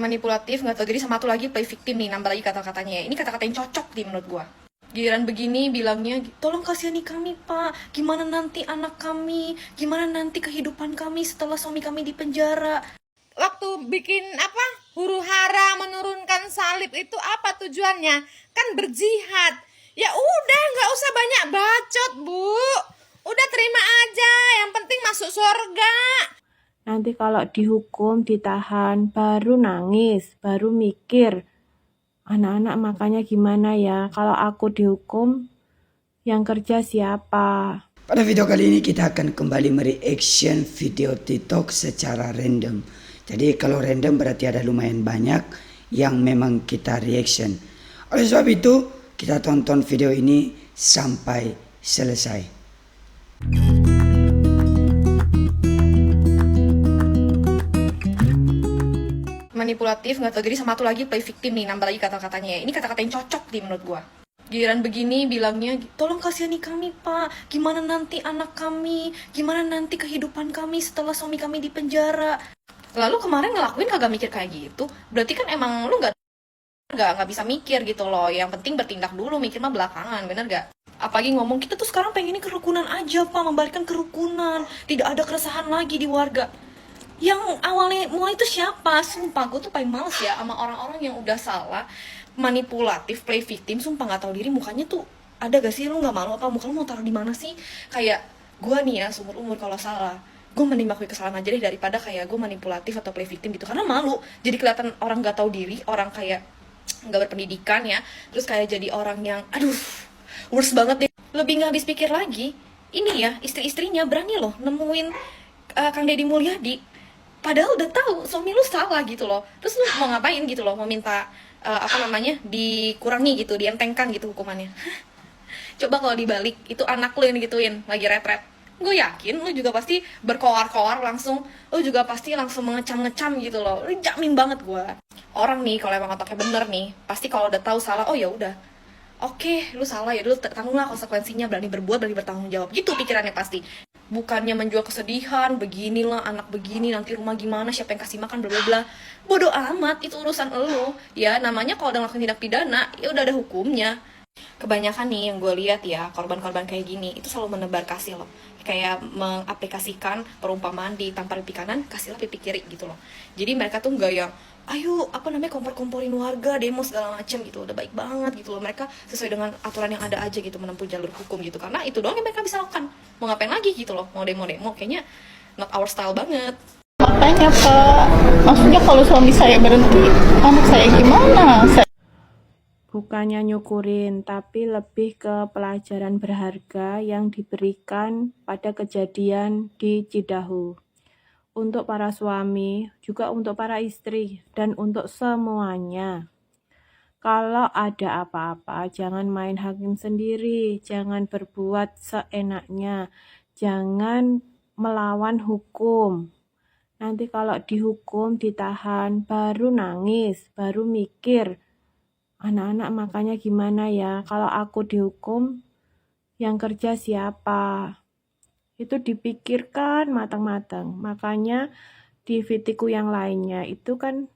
manipulatif, nggak tahu diri, sama satu lagi play victim nih, nambah lagi kata-katanya ya. Ini kata-kata yang cocok nih menurut gua. Giliran begini bilangnya, tolong kasihani kami pak, gimana nanti anak kami, gimana nanti kehidupan kami setelah suami kami di penjara. Waktu bikin apa, huru hara menurunkan salib itu apa tujuannya? Kan berjihad. Ya udah, nggak usah banyak bacot bu, udah terima aja, yang penting masuk surga. Nanti kalau dihukum, ditahan, baru nangis, baru mikir. Anak-anak makanya gimana ya, kalau aku dihukum, yang kerja siapa? Pada video kali ini kita akan kembali mereaction video TikTok secara random. Jadi kalau random berarti ada lumayan banyak yang memang kita reaction. Oleh sebab itu, kita tonton video ini sampai selesai. Manipulatif, nggak tahu diri, sama satu lagi play victim nih, nambah lagi kata-katanya ya. Ini kata-kata yang cocok nih menurut gua. Giliran begini bilangnya, tolong kasihani kami pak, gimana nanti anak kami, gimana nanti kehidupan kami setelah suami kami di penjara. Lalu kemarin ngelakuin kagak mikir kayak gitu, berarti kan emang lu nggak bisa mikir gitu loh. Yang penting bertindak dulu, mikir mah belakangan, bener gak? Apalagi ngomong kita tuh sekarang pengennya kerukunan aja pak, membalikkan kerukunan, tidak ada keresahan lagi di warga. Yang awalnya mulai itu siapa? Sumpah gue tuh paling males ya sama orang-orang yang udah salah, manipulatif, play victim. Sumpah nggak tahu diri, mukanya tuh ada gak sih? Lu nggak malu apa? Muka lu mau taruh di mana sih? Kayak gue nih ya, seumur umur kalau salah, gue mending ngakui kesalahan aja deh daripada kayak gue manipulatif atau play victim gitu. Karena malu, jadi kelihatan orang nggak tahu diri, orang kayak nggak berpendidikan ya. Terus kayak jadi orang yang, aduh, worst banget deh. Lebih nggak habis pikir lagi. Ini ya, istri-istrinya berani loh nemuin Kang Deddy Mulyadi. Padahal udah tahu suami lu salah gitu loh. Terus lu mau ngapain gitu loh? Mau minta dikurangi gitu, dientengkan gitu hukumannya. Coba kalau dibalik, itu anak lu yang digituin, lagi retret. Gue yakin lu juga pasti berkoar-koar langsung, lu juga pasti langsung mengecam-ngecam gitu loh. Lu jamin banget gue. Orang nih kalau emang otaknya bener nih, pasti kalau udah tahu salah, oh ya udah. Oke, lu salah ya dulu, tanggunglah konsekuensinya, berani berbuat, berani bertanggung jawab. Gitu pikirannya pasti. Bukannya menjual kesedihan, beginilah anak begini, nanti rumah gimana, siapa yang kasih makan, bla bla bla. Bodoh amat, itu urusan elu. Ya namanya kalau udah ngelakuin tindak pidana, ya udah ada hukumnya. Kebanyakan nih yang gue lihat ya, korban-korban kayak gini itu selalu menebar kasih loh. Kayak mengaplikasikan perumpamaan di tampar pipi kanan, kasihlah pipi kiri gitu loh. Jadi mereka tuh nggak yang ayo kompor-komporin warga, demo segala macem gitu, udah baik banget gitu loh. Mereka sesuai dengan aturan yang ada aja gitu, menempuh jalur hukum gitu, karena itu doang yang mereka bisa lakukan. Mau ngapain lagi gitu loh, mau demo-demo, kayaknya not our style banget. Makanya Pak, maksudnya kalau suami saya berhenti, anak saya gimana? Bukannya nyukurin, tapi lebih ke pelajaran berharga yang diberikan pada kejadian di Cidahu. Untuk para suami, juga untuk para istri, dan untuk semuanya. Kalau ada apa-apa, jangan main hakim sendiri, jangan berbuat seenaknya, jangan melawan hukum. Nanti kalau dihukum, ditahan, baru nangis, baru mikir. Anak-anak makanya gimana ya, kalau aku dihukum, yang kerja siapa? Itu dipikirkan matang-matang. Makanya di videoku yang lainnya itu kan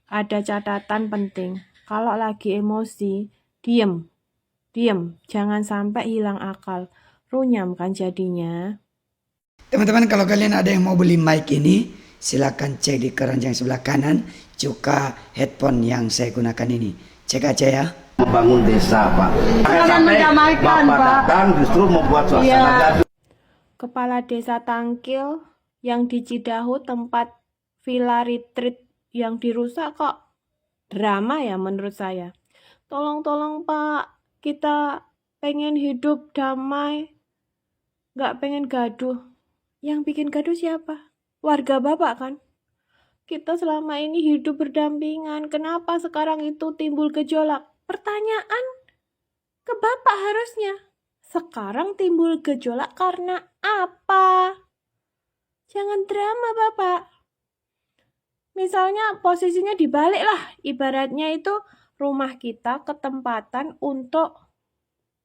ada catatan penting. Kalau lagi emosi, diem, jangan sampai hilang akal. Runyam kan jadinya. Teman-teman, kalau kalian ada yang mau beli mic ini, silakan cek di keranjang sebelah kanan, juga headphone yang saya gunakan ini. Cek aja ya. Membangun desa, Pak. Sampai Bapak datang justru membuat suasana gaduh. Kepala Desa Tangkil yang di Cidahu, tempat villa retreat yang dirusak, kok drama ya menurut saya. Tolong Pak, kita pengen hidup damai, gak pengen gaduh. Yang bikin gaduh siapa? Warga Bapak kan? Kita selama ini hidup berdampingan, kenapa sekarang itu timbul gejolak? Pertanyaan ke Bapak harusnya. Sekarang timbul gejolak karena apa? Jangan drama Bapak. Misalnya posisinya dibalik lah. Ibaratnya itu rumah kita ketempatan untuk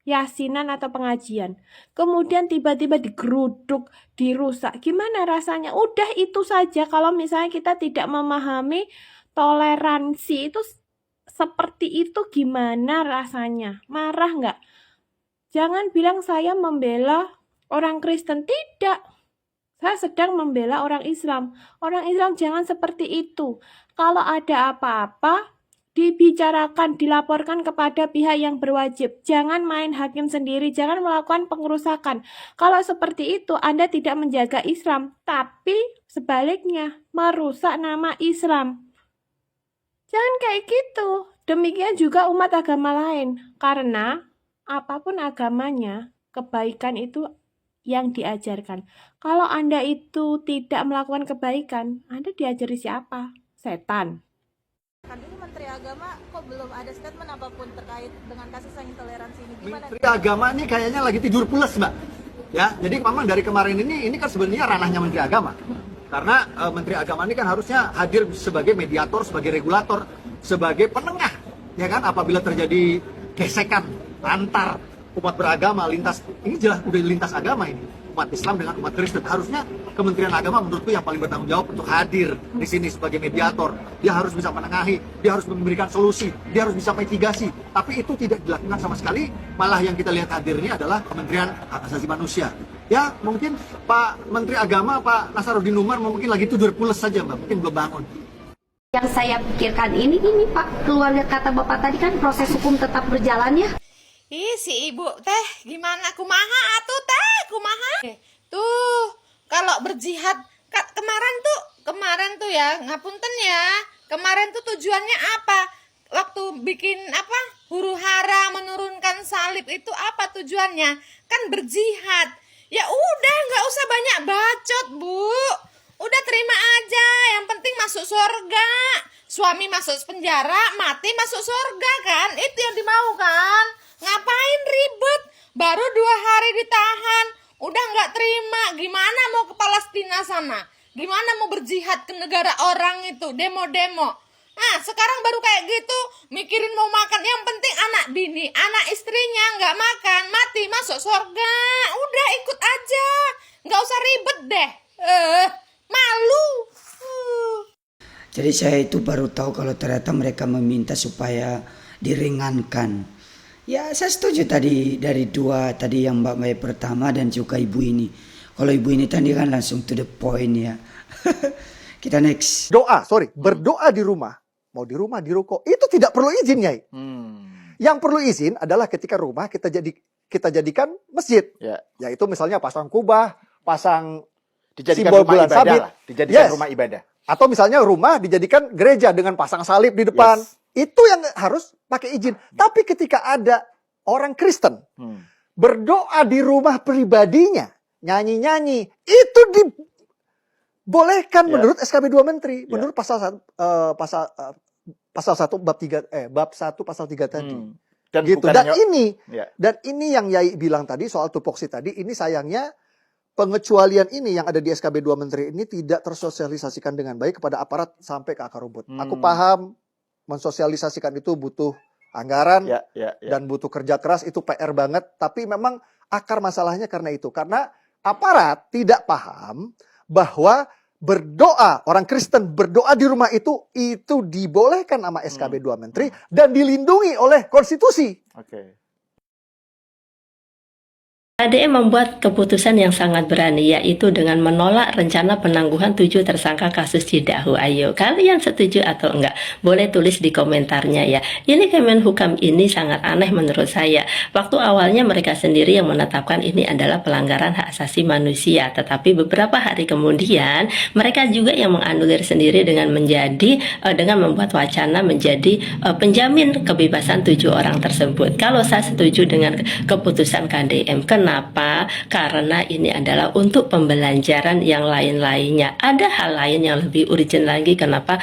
yasinan atau pengajian. Kemudian tiba-tiba digeruduk, dirusak. Gimana rasanya? Udah itu saja kalau misalnya kita tidak memahami toleransi itu seperti itu gimana rasanya? Marah nggak? Jangan bilang saya membela orang Kristen. Tidak. Saya sedang membela orang Islam. Orang Islam jangan seperti itu. Kalau ada apa-apa, dibicarakan, dilaporkan kepada pihak yang berwajib. Jangan main hakim sendiri, jangan melakukan pengerusakan. Kalau seperti itu, Anda tidak menjaga Islam, tapi sebaliknya, merusak nama Islam. Jangan kayak gitu. Demikian juga umat agama lain. Karena apapun agamanya, kebaikan itu yang diajarkan. Kalau Anda itu tidak melakukan kebaikan, Anda diajari siapa? Setan. Kan ini Menteri Agama kok belum ada statement apapun terkait dengan kasus yang intoleransi ini. Gimana? Menteri Agama ini kayaknya lagi tidur pulas, Mbak. Ya, jadi memang dari kemarin ini kan sebenarnya ranahnya Menteri Agama. Karena Menteri Agama ini kan harusnya hadir sebagai mediator, sebagai regulator, sebagai penengah, ya kan? Apabila terjadi gesekan antar umat beragama lintas, ini jelas udah lintas agama ini, umat Islam dengan umat Kristen. Harusnya Kementerian Agama menurutku yang paling bertanggung jawab untuk hadir di sini sebagai mediator. Dia harus bisa menengahi, dia harus memberikan solusi, dia harus bisa mitigasi. Tapi itu tidak dilakukan sama sekali. Malah yang kita lihat hadir ini adalah Kementerian Hak Asasi Manusia. Ya mungkin Pak Menteri Agama, Pak Nasaruddin Umar mungkin lagi tidur pulas saja, Mbak. Mungkin belum bangun. Yang saya pikirkan ini Pak, keluarga kata Bapak tadi kan proses hukum tetap berjalan ya. Ih, si ibu teh gimana kumaha atuh teh kumaha? Tuh, kalau berjihad kemarin tuh ya, ngapunten ya. Kemarin tuh tujuannya apa? Waktu bikin apa? Huru-hara menurunkan salib itu apa tujuannya? Kan berjihad. Ya udah, nggak usah banyak bacot, Bu. Udah terima aja, yang penting masuk surga. Suami masuk penjara, mati masuk surga kan? Itu yang dimaukan. Ngapain ribet? Baru 2 hari ditahan, udah nggak terima. Gimana mau ke Palestina sana? Gimana mau berjihad ke negara orang itu, demo-demo? Nah, sekarang baru kayak gitu, mikirin mau makan. Yang penting anak bini, anak istrinya nggak makan, mati masuk surga. Udah ikut aja, nggak usah ribet deh. Malu. Jadi saya itu baru tahu kalau ternyata mereka meminta supaya diringankan. Ya saya setuju tadi dari dua tadi yang Mbak Maya pertama dan juga ibu ini. Kalau ibu ini tadi kan langsung to the point ya. Kita next. Berdoa di rumah, mau di rumah, di ruko, itu tidak perlu izin, Nyai. Yang perlu izin adalah ketika rumah kita jadikan masjid. Yaitu misalnya pasang kubah, pasang simbol bulan sabit, dijadikan rumah ibadah. Atau misalnya rumah dijadikan gereja dengan pasang salib di depan. Itu yang harus pakai izin. Tapi ketika ada orang Kristen berdoa di rumah pribadinya, nyanyi-nyanyi, itu dibolehkan menurut SKB 2 Menteri, menurut pasal 1 bab 1 pasal 3 tadi. Dan gitu. Dan ini yang Yai bilang tadi soal tupoksi tadi, ini sayangnya pengecualian ini yang ada di SKB 2 Menteri ini tidak tersosialisasikan dengan baik kepada aparat sampai ke akar rumput. Aku paham mensosialisasikan itu butuh anggaran dan butuh kerja keras, itu PR banget. Tapi memang akar masalahnya karena itu. Karena aparat tidak paham bahwa berdoa, orang Kristen berdoa di rumah itu dibolehkan sama SKB 2 Menteri dan dilindungi oleh konstitusi. KDM membuat keputusan yang sangat berani, yaitu dengan menolak rencana penangguhan 7 tersangka kasus Cidahu. Ayo, kalian setuju atau enggak? Boleh tulis di komentarnya ya. Ini Kemenhukam ini sangat aneh menurut saya. Waktu awalnya mereka sendiri yang menetapkan ini adalah pelanggaran hak asasi manusia, tetapi beberapa hari kemudian mereka juga yang menganulir sendiri dengan membuat wacana menjadi penjamin kebebasan 7 orang tersebut. Kalau saya setuju dengan keputusan KDM, kenapa? Karena ini adalah untuk pembelajaran yang lain-lainnya. Ada hal lain yang lebih urgent lagi kenapa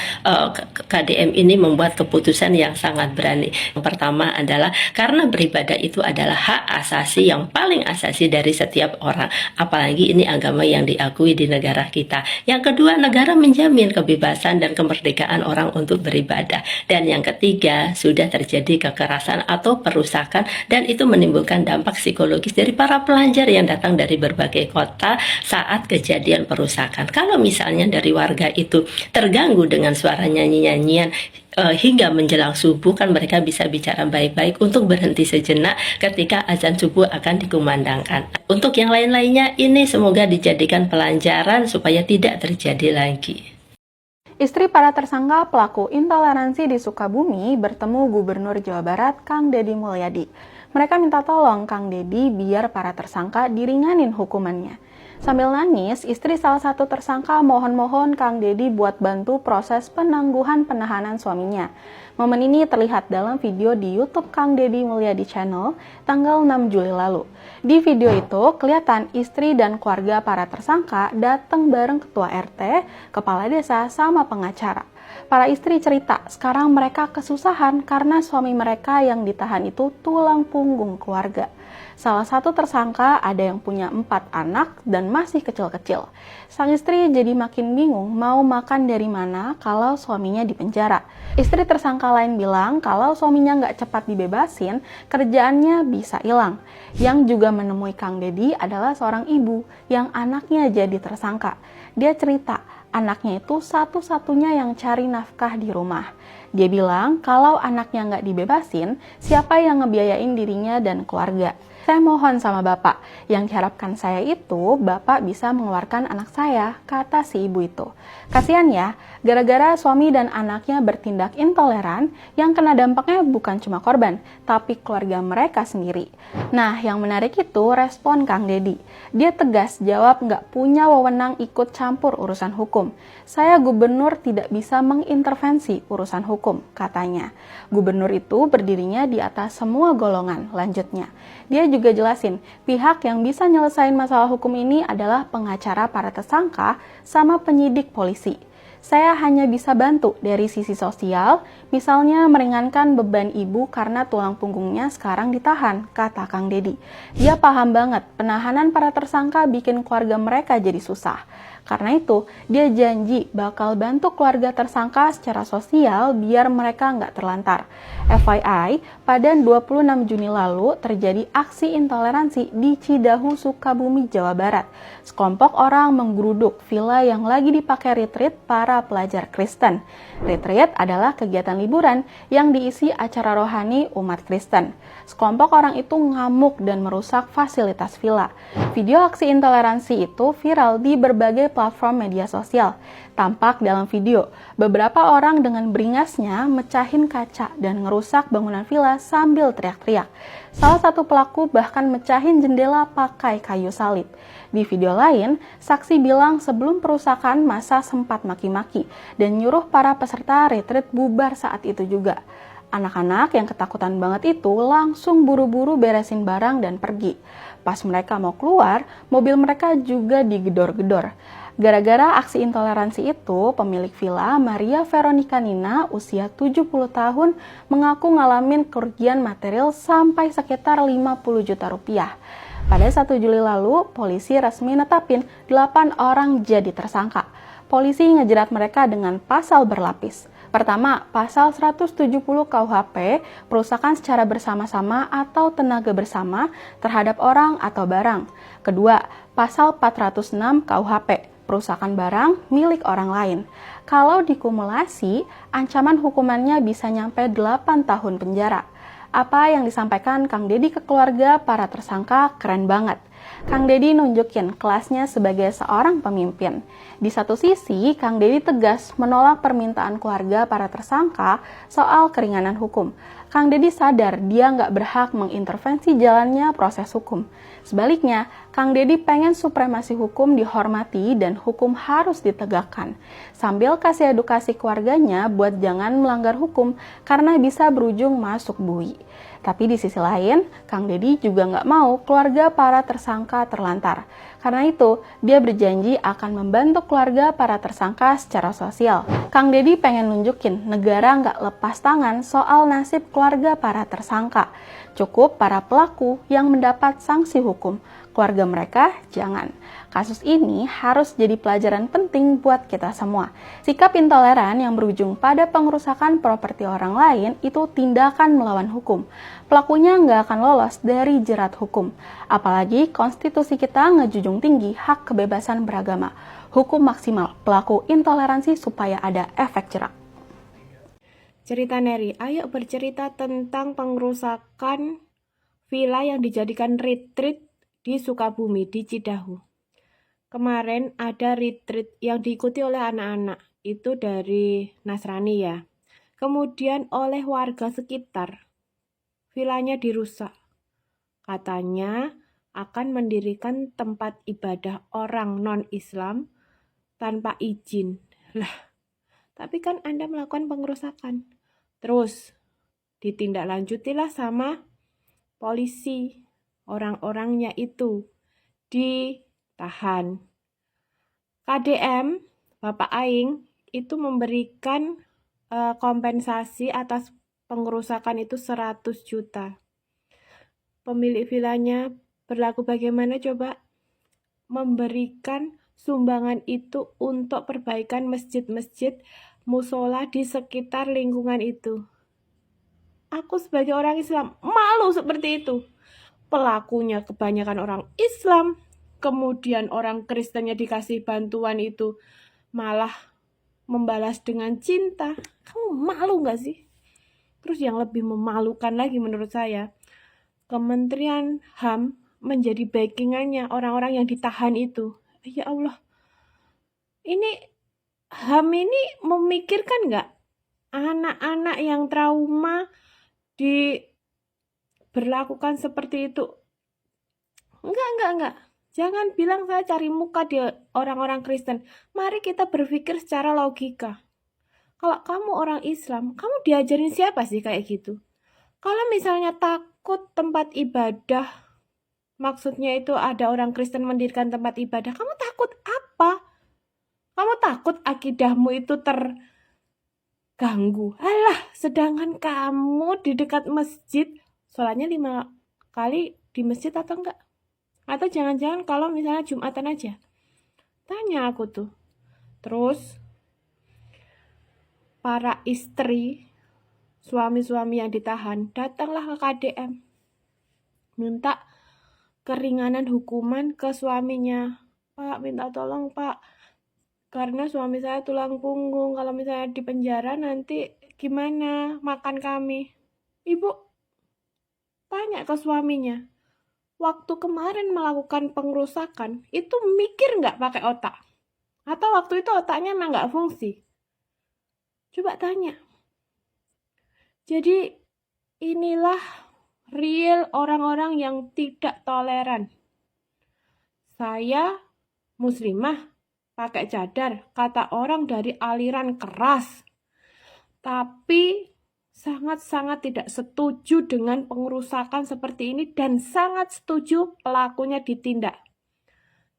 KDM ini membuat keputusan yang sangat berani. Yang pertama adalah karena beribadah itu adalah hak asasi yang paling asasi dari setiap orang. Apalagi ini agama yang diakui di negara kita. Yang kedua, negara menjamin kebebasan dan kemerdekaan orang untuk beribadah. Dan yang ketiga, sudah terjadi kekerasan atau perusakan dan itu menimbulkan dampak psikologis dari para para pelajar yang datang dari berbagai kota saat kejadian perusakan. Kalau misalnya dari warga itu terganggu dengan suara nyanyi-nyanyian hingga menjelang subuh, kan mereka bisa bicara baik-baik untuk berhenti sejenak ketika azan subuh akan dikumandangkan. Untuk yang lain-lainnya ini semoga dijadikan pelajaran supaya tidak terjadi lagi. Istri para tersangka pelaku intoleransi di Sukabumi bertemu Gubernur Jawa Barat Kang Deddy Mulyadi. Mereka minta tolong Kang Deddy biar para tersangka diringanin hukumannya. Sambil nangis, istri salah satu tersangka mohon-mohon Kang Deddy buat bantu proses penangguhan penahanan suaminya. Momen ini terlihat dalam video di YouTube Kang Deddy Mulyadi Channel tanggal 6 Juli lalu. Di video itu, kelihatan istri dan keluarga para tersangka datang bareng ketua RT, kepala desa, sama pengacara. Para istri cerita, sekarang mereka kesusahan karena suami mereka yang ditahan itu tulang punggung keluarga. Salah satu tersangka ada yang punya 4 anak dan masih kecil-kecil. Sang istri jadi makin bingung mau makan dari mana kalau suaminya dipenjara. Istri tersangka lain bilang kalau suaminya nggak cepat dibebasin, kerjaannya bisa hilang. Yang juga menemui Kang Deddy adalah seorang ibu yang anaknya jadi tersangka. Dia cerita, anaknya itu satu-satunya yang cari nafkah di rumah. Dia bilang kalau anaknya nggak dibebasin, siapa yang ngebiayain dirinya dan keluarga? Saya mohon sama Bapak, yang diharapkan saya itu Bapak bisa mengeluarkan anak saya, kata si ibu itu. Kasihan ya, gara-gara suami dan anaknya bertindak intoleran, yang kena dampaknya bukan cuma korban, tapi keluarga mereka sendiri. Nah, yang menarik itu respon Kang Deddy. Dia tegas jawab nggak punya wewenang ikut campur urusan hukum. Saya gubernur tidak bisa mengintervensi urusan hukum, katanya. Gubernur itu berdirinya di atas semua golongan, lanjutnya. Dia juga jelasin, pihak yang bisa nyelesain masalah hukum ini adalah pengacara para tersangka sama penyidik polisi. Saya hanya bisa bantu dari sisi sosial, misalnya meringankan beban ibu karena tulang punggungnya sekarang ditahan, kata Kang Deddy. Dia paham banget, penahanan para tersangka bikin keluarga mereka jadi susah. Karena itu, dia janji bakal bantu keluarga tersangka secara sosial biar mereka nggak terlantar. FYI, pada 26 Juni lalu terjadi aksi intoleransi di Cidahu, Sukabumi, Jawa Barat. Sekelompok orang menggeruduk villa yang lagi dipakai retreat para pelajar Kristen. Retreat adalah kegiatan liburan yang diisi acara rohani umat Kristen. Sekelompok orang itu ngamuk dan merusak fasilitas villa. Video aksi intoleransi itu viral di berbagai platform media sosial. Tampak dalam video, beberapa orang dengan beringasnya mecahin kaca dan ngerusak bangunan villa sambil teriak-teriak. Salah satu pelaku bahkan mecahin jendela pakai kayu salib. Di video lain, saksi bilang sebelum perusakan massa sempat maki-maki dan nyuruh para peserta retreat bubar saat itu juga. Anak-anak yang ketakutan banget itu langsung buru-buru beresin barang dan pergi. Pas mereka mau keluar, mobil mereka juga digedor-gedor. Gara-gara aksi intoleransi itu, pemilik villa Maria Veronica Nina usia 70 tahun mengaku ngalamin kerugian material sampai sekitar 50 juta rupiah. Pada 1 Juli lalu, polisi resmi netapin 8 orang jadi tersangka. Polisi ngejerat mereka dengan pasal berlapis. Pertama, pasal 170 KUHP, perusakan secara bersama-sama atau tenaga bersama terhadap orang atau barang. Kedua, pasal 406 KUHP, perusakan barang milik orang lain. Kalau dikumulasi, ancaman hukumannya bisa nyampe 8 tahun penjara. Apa yang disampaikan Kang Deddy ke keluarga para tersangka keren banget. Kang Deddy nunjukin kelasnya sebagai seorang pemimpin. Di satu sisi, Kang Deddy tegas menolak permintaan keluarga para tersangka soal keringanan hukum. Kang Deddy sadar dia nggak berhak mengintervensi jalannya proses hukum. Sebaliknya, Kang Deddy pengen supremasi hukum dihormati dan hukum harus ditegakkan. Sambil kasih edukasi keluarganya buat jangan melanggar hukum karena bisa berujung masuk bui. Tapi di sisi lain, Kang Deddy juga nggak mau keluarga para tersangka terlantar. Karena itu, dia berjanji akan membantu keluarga para tersangka secara sosial. Kang Deddy pengen nunjukin negara nggak lepas tangan soal nasib keluarga para tersangka. Cukup para pelaku yang mendapat sanksi hukum. Keluarga mereka jangan. Kasus ini harus jadi pelajaran penting buat kita semua. Sikap intoleran yang berujung pada pengerusakan properti orang lain itu tindakan melawan hukum. Pelakunya nggak akan lolos dari jerat hukum. Apalagi konstitusi kita ngejunjung tinggi hak kebebasan beragama. Hukum maksimal pelaku intoleransi supaya ada efek jerak. Cerita Neri, ayo bercerita tentang pengerusakan villa yang dijadikan retreat di Sukabumi, di Cidahu. Kemarin ada retreat yang diikuti oleh anak-anak, itu dari Nasrani ya. Kemudian oleh warga sekitar, villanya dirusak. Katanya akan mendirikan tempat ibadah orang non-Islam tanpa izin. Lah, tapi kan Anda melakukan pengerusakan. Terus ditindaklanjutilah sama polisi. Orang-orangnya itu ditahan. KDM, Bapak Aing, itu memberikan kompensasi atas pengerusakan itu 100 juta. Pemilik villanya berlaku bagaimana coba? Memberikan sumbangan itu untuk perbaikan masjid-masjid, musola di sekitar lingkungan itu. Aku sebagai orang Islam malu seperti itu. Pelakunya kebanyakan orang Islam, kemudian orang Kristennya dikasih bantuan itu malah membalas dengan cinta. Kamu malu gak sih? Terus yang lebih memalukan lagi menurut saya, Kementerian HAM menjadi backingannya orang-orang yang ditahan itu. Ya Allah, ini HAM ini memikirkan gak anak-anak yang trauma diberlakukan seperti itu? Enggak. Jangan bilang saya cari muka di orang-orang Kristen. Mari kita berpikir secara logika. Kalau kamu orang Islam, kamu diajarin siapa sih kayak gitu? Kalau misalnya takut tempat ibadah, maksudnya itu ada orang Kristen mendirikan tempat ibadah, kamu takut apa? Kamu takut akidahmu itu terganggu. Alah, sedangkan kamu di dekat masjid, sholatnya 5 kali di masjid atau enggak? Atau jangan-jangan kalau misalnya Jumatan aja? Tanya aku tuh. Terus, para istri, suami-suami yang ditahan, datanglah ke KDM. Minta keringanan hukuman ke suaminya. Pak, minta tolong Pak. Karena suami saya tulang punggung. Kalau misalnya di penjara nanti gimana makan kami? Ibu, tanya ke suaminya. Waktu kemarin melakukan pengerusakan, itu mikir nggak pakai otak? Atau waktu itu otaknya emang nggak fungsi? Coba tanya. Jadi inilah real orang-orang yang tidak toleran. Saya muslimah, pakai cadar, kata orang dari aliran keras. Tapi sangat-sangat tidak setuju dengan pengerusakan seperti ini dan sangat setuju pelakunya ditindak.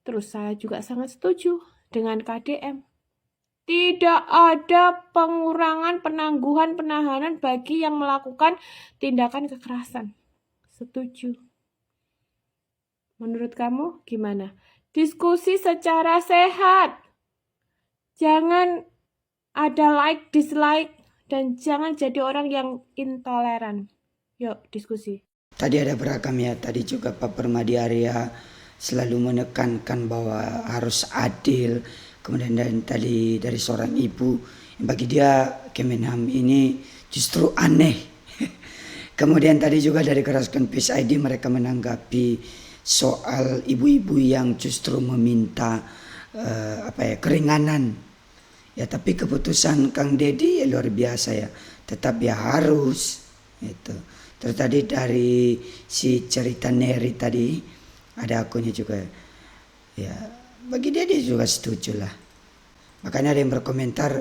Terus saya juga sangat setuju dengan KDM. Tidak ada pengurangan penangguhan penahanan bagi yang melakukan tindakan kekerasan. Setuju. Menurut kamu gimana? Diskusi secara sehat. Jangan ada like, dislike, dan jangan jadi orang yang intoleran. Yuk, diskusi. Tadi ada beragam ya, tadi juga Pak Permadi Arya selalu menekankan bahwa harus adil. Kemudian tadi dari seorang ibu, bagi dia Kemenham ini justru aneh. Kemudian tadi juga dari Keraskan Peace ID mereka menanggapi soal ibu-ibu yang justru meminta keringanan. Ya tapi keputusan Kang Deddy ya luar biasa ya. Tetap ya harus itu. Terus tadi dari si cerita Neri tadi ada akunnya juga. Ya bagi dia juga setuju lah. Makanya ada yang berkomentar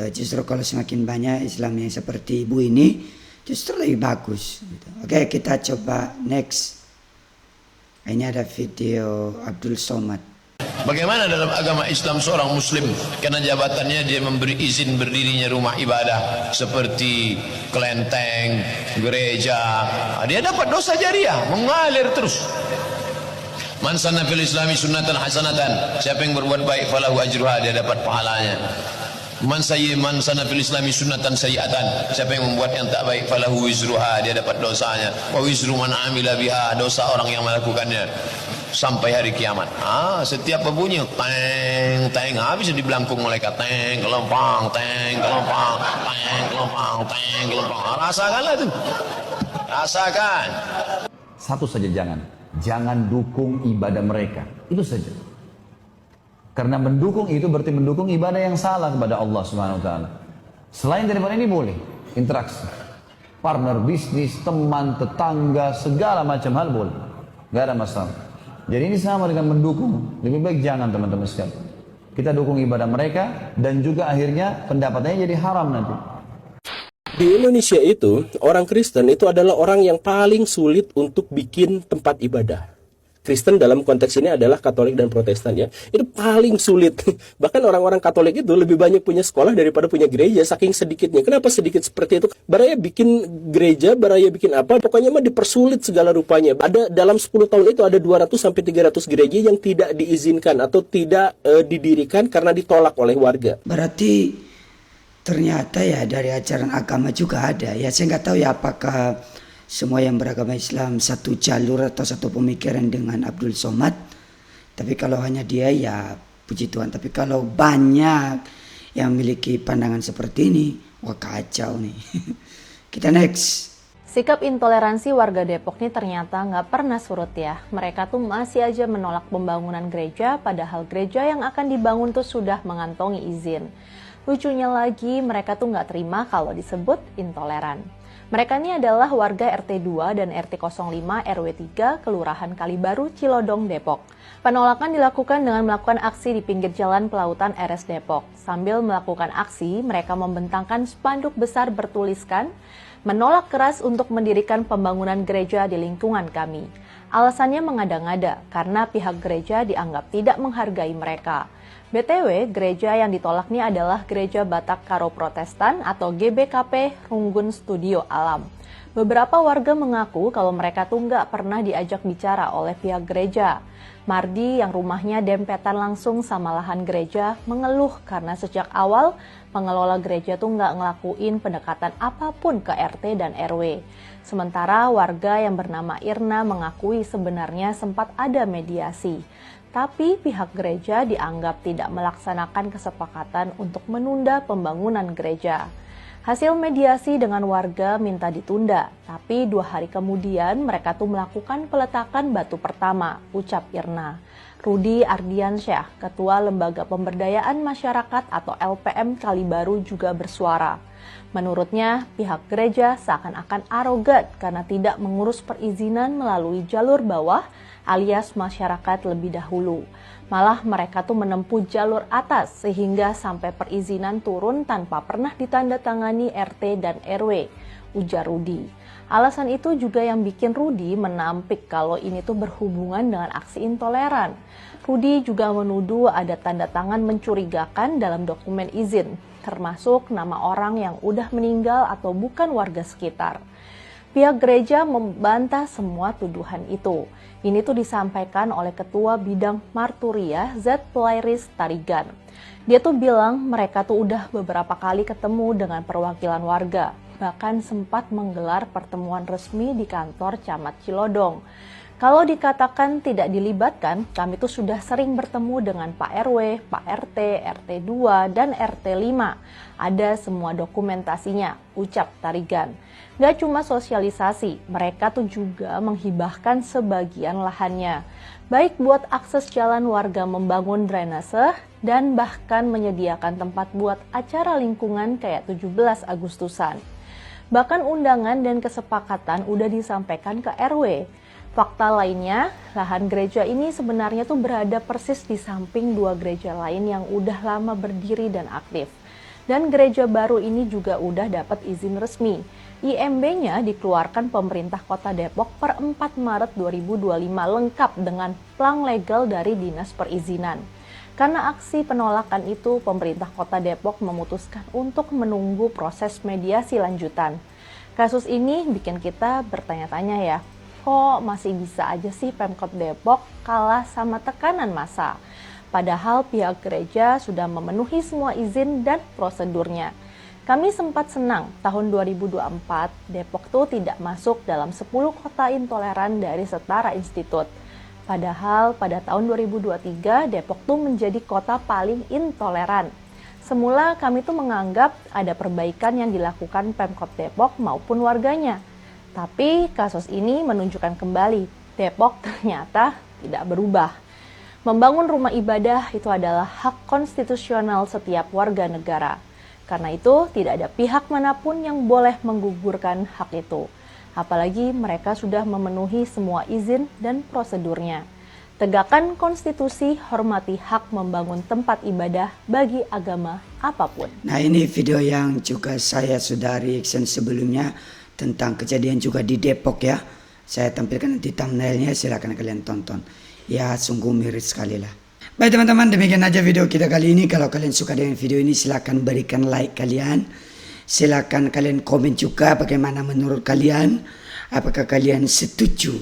justru kalau semakin banyak Islam yang seperti ibu ini justru lebih bagus gitu. Oke, kita coba next. Ini ada video Abdul Somad. Bagaimana dalam agama Islam seorang muslim karena jabatannya dia memberi izin berdirinya rumah ibadah seperti kelenteng, gereja, dia dapat dosa jariah mengalir terus. Man sanna fil islami sunnatan hasanatan, siapa yang berbuat baik falahu ajruha, dia dapat pahalanya. Man sanna fil islami sunnatan sayyi'atan, siapa yang membuat yang tak baik falahu wizruha, dia dapat dosanya. Wa wizru man amila biha, dosa orang yang melakukannya sampai hari kiamat. Setiap berbunyi teng teng habis di belangkung malaikat, teng kelompang, teng kelompang, teng kelompang, teng kelompang. Rasakanlah itu, rasakan. Satu saja jangan dukung ibadah mereka, itu saja. Karena mendukung itu berarti mendukung ibadah yang salah kepada Allah Subhanahu Wa Taala. Selain daripada ini boleh interaksi, partner bisnis, teman, tetangga, segala macam hal boleh, nggak ada masalah. Jadi ini sama dengan mendukung. Lebih baik jangan teman-teman sekalian. Kita dukung ibadah mereka dan juga akhirnya pendapatannya jadi haram nanti. Di Indonesia itu, orang Kristen itu adalah orang yang paling sulit untuk bikin tempat ibadah. Kristen dalam konteks ini adalah Katolik dan Protestan ya. Itu paling sulit. Bahkan orang-orang Katolik itu lebih banyak punya sekolah daripada punya gereja, saking sedikitnya. Kenapa sedikit seperti itu? Baraya bikin gereja, baraya bikin apa, pokoknya mah dipersulit segala rupanya. Ada dalam 10 tahun itu ada 200 sampai 300 gereja yang tidak diizinkan atau tidak didirikan karena ditolak oleh warga. Berarti ternyata ya dari ajaran agama juga ada. Ya saya nggak tahu ya apakah semua yang beragama Islam satu jalur atau satu pemikiran dengan Abdul Somad. Tapi kalau hanya dia ya puji Tuhan. Tapi kalau banyak yang memiliki pandangan seperti ini, wah kacau nih. Kita next. Sikap intoleransi warga Depok ini ternyata nggak pernah surut ya. Mereka tuh masih aja menolak pembangunan gereja, padahal gereja yang akan dibangun tuh sudah mengantongi izin. Lucunya lagi, mereka tuh nggak terima kalau disebut intoleran. Mereka ini adalah warga RT 2 dan RT 05 RW 3 Kelurahan Kalibaru, Cilodong, Depok. Penolakan dilakukan dengan melakukan aksi di pinggir jalan Pelautan RS Depok. Sambil melakukan aksi, mereka membentangkan spanduk besar bertuliskan, menolak keras untuk mendirikan pembangunan gereja di lingkungan kami. Alasannya mengada-ngada karena pihak gereja dianggap tidak menghargai mereka. BTW, gereja yang ditolak ini adalah Gereja Batak Karo Protestan atau GBKP Runggun Studio Alam. Beberapa warga mengaku kalau mereka tuh nggak pernah diajak bicara oleh pihak gereja. Mardi yang rumahnya dempetan langsung sama lahan gereja mengeluh karena sejak awal pengelola gereja tuh nggak ngelakuin pendekatan apapun ke RT dan RW. Sementara warga yang bernama Irna mengakui sebenarnya sempat ada mediasi. Tapi pihak gereja dianggap tidak melaksanakan kesepakatan untuk menunda pembangunan gereja. Hasil mediasi dengan warga minta ditunda, tapi 2 hari kemudian mereka tuh melakukan peletakan batu pertama, ucap Irna. Rudi Ardiansyah, Ketua Lembaga Pemberdayaan Masyarakat atau LPM Kalibaru juga bersuara. Menurutnya, pihak gereja seakan-akan arogan karena tidak mengurus perizinan melalui jalur bawah alias masyarakat lebih dahulu. Malah mereka tuh menempuh jalur atas sehingga sampai perizinan turun tanpa pernah ditandatangani RT dan RW, ujar Rudi. Alasan itu juga yang bikin Rudi menampik kalau ini tuh berhubungan dengan aksi intoleran. Rudi juga menuduh ada tanda tangan mencurigakan dalam dokumen izin, termasuk nama orang yang udah meninggal atau bukan warga sekitar. Pihak gereja membantah semua tuduhan itu. Ini tuh disampaikan oleh Ketua Bidang Marturia Z. Plairis Tarigan. Dia tuh bilang mereka tuh udah beberapa kali ketemu dengan perwakilan warga, bahkan sempat menggelar pertemuan resmi di kantor Camat Cilodong. Kalau dikatakan tidak dilibatkan, kami tuh sudah sering bertemu dengan Pak RW, Pak RT, RT 2, dan RT 5. Ada semua dokumentasinya, ucap Tarigan. Gak cuma sosialisasi, mereka tuh juga menghibahkan sebagian lahannya. Baik buat akses jalan warga membangun drainase, dan bahkan menyediakan tempat buat acara lingkungan kayak 17 Agustusan. Bahkan undangan dan kesepakatan udah disampaikan ke RW. Fakta lainnya, lahan gereja ini sebenarnya tuh berada persis di samping 2 gereja lain yang udah lama berdiri dan aktif. Dan gereja baru ini juga udah dapat izin resmi. IMB-nya dikeluarkan pemerintah Kota Depok per 4 Maret 2025 lengkap dengan plang legal dari Dinas Perizinan. Karena aksi penolakan itu, pemerintah Kota Depok memutuskan untuk menunggu proses mediasi lanjutan. Kasus ini bikin kita bertanya-tanya ya, kok masih bisa aja sih Pemkot Depok kalah sama tekanan massa? Padahal pihak gereja sudah memenuhi semua izin dan prosedurnya. Kami sempat senang tahun 2024 Depok tuh tidak masuk dalam 10 kota intoleran dari Setara Institute. Padahal pada tahun 2023 Depok tuh menjadi kota paling intoleran. Semula kami tuh menganggap ada perbaikan yang dilakukan Pemkot Depok maupun warganya. Tapi kasus ini menunjukkan kembali Depok ternyata tidak berubah. Membangun rumah ibadah itu adalah hak konstitusional setiap warga negara. Karena itu tidak ada pihak manapun yang boleh menggugurkan hak itu. Apalagi mereka sudah memenuhi semua izin dan prosedurnya. Tegakkan konstitusi, hormati hak membangun tempat ibadah bagi agama apapun. Nah, ini video yang juga saya sudah reaction sebelumnya tentang kejadian juga di Depok ya. Saya tampilkan nanti thumbnailnya, silakan kalian tonton. Ya, sungguh miris sekali lah. Baik teman-teman, demikian aja video kita kali ini. Kalau kalian suka dengan video ini, silakan berikan like kalian. Silakan kalian komen juga bagaimana menurut kalian. Apakah kalian setuju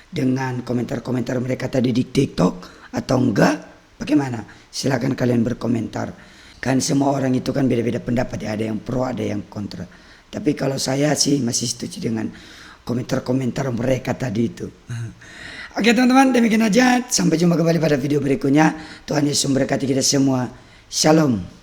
dengan komentar-komentar mereka tadi di TikTok atau enggak? Bagaimana? Silakan kalian berkomentar. Kan semua orang itu kan beda-beda pendapat ya. Ada yang pro, ada yang kontra. Tapi kalau saya sih masih setuju dengan komentar-komentar mereka tadi itu. Oke teman-teman, demikian aja. Sampai jumpa kembali pada video berikutnya. Tuhan Yesus memberkati kita semua. Shalom.